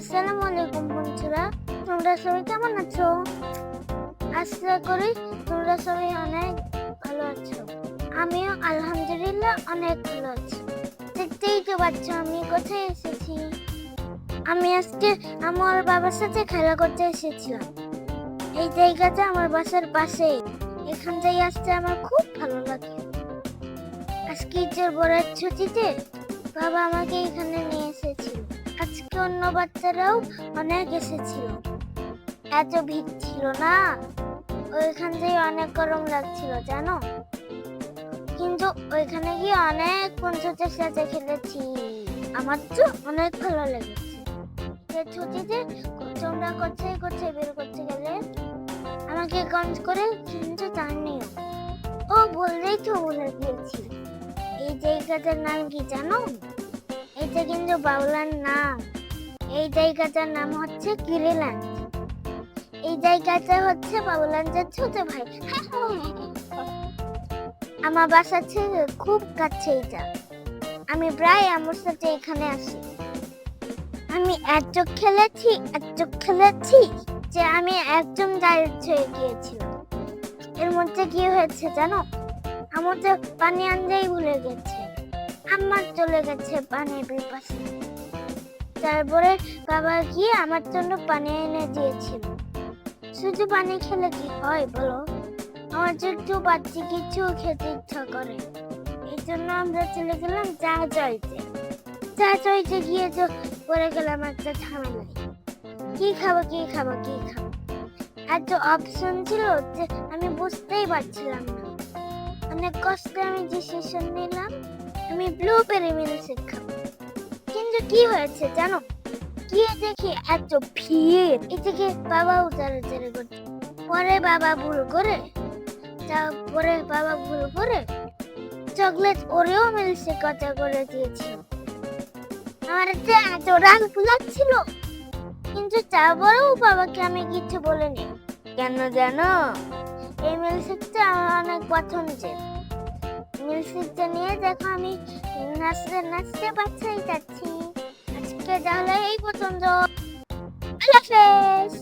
আসসালামু আলাইকুম বন্ধুরা, তোমরা সবাই কেমন আছো? আশা করি তোমরা সবাই অনেক ভালো আছো। আমিও আলহামদুলিল্লাহ অনেক ভালো আছি। দেখতেই তো পাচ্ছ আমি কোথায় এসেছি। আমি আজকে আমার বাবার সাথে খেলা করতে এসেছিলাম। এই জায়গাটা আমার বাসার পাশেই। এখানটায় আসতে আমার খুব ভালো লাগে। আজকে ঈদের বড় ছুটিতে বাবা আমাকে এখানে নিয়ে এসেছিল। আজকে অন্য বাচ্চারাও অনেক এসেছিল। এত ভিড় ছিল না, ওইখান থেকে অনেক গরম লাগছিল জানো। কিন্তু ওইখানে গিয়ে অনেক বন্ধুদের সাথে খেলেছি। আমার তো অনেক ভালো লেগেছে। ছুটিতে তোমরা কোথায় কোথায় বের করতে গেলে আমাকে কমেন্ট করে কিন্তু জানিও। ও বললেই তো ভুলে গিয়েছি, এই জায়গাটার নাম কি জানো? এটা কিন্তু বাউলার নাম। এই জায়গাটার নাম হচ্ছে গিরিল্যান্ড। এই জায়গাটা হচ্ছে বাউলান্ডের ছোট ভাই। আমার বাসা থেকে খুব কাছে এটা। আমি প্রায় আমার সাথে এখানে আসি। আমি এত খেলেছি যে আমি একদম ডাইরেক্ট হয়ে গিয়েছিলাম। এর মধ্যে কি হয়েছে জানো? আমাদের পানি আনতেই ভুলে গেছে। আমার চলে গেছে পানির পিপাসা। তারপরে বাবা গিয়ে আমার জন্য পানি এনে দিয়েছিল। শুধু পানি খেলে কি হয় বলো? আমার তো একটু বাড়তি কিছু খেতে ইচ্ছা করে। এই জন্য আমরা চলে গেলাম চা চইতে গিয়ে তো পড়ে গেলাম একটা ঝামেলায়। কি খাবো এত অপশন ছিল যে আমি বুঝতেই পারছিলাম না। অনেক কষ্টে আমি ডিসিশন নিলাম আমি ব্লুবেরি মিল্কশেক খাবো। কিন্তু কি হয়েছে জানো? গিয়ে দেখি এত ভিড়। এদিকে বাবাও তাড়াতাড়ি করছে। পরে বাবা ভুল করে চকলেট ওরেও মিল্কশেক অর্ডার করে দিয়েছিল। আমার যে এত রাগ লাগছিল, কিন্তু তারপরেও বাবাকে আমি কিছু বলিনি। কেন জানো? এই মিল্কশেকটা আমার অনেক পছন্দের। মিল্কশেকটা নিয়ে দেখো আমি নাচতে বাচ্চাই যাচ্ছি। আজকে তাহলে এই পছন্দ। আল্লাহ হাফেজ।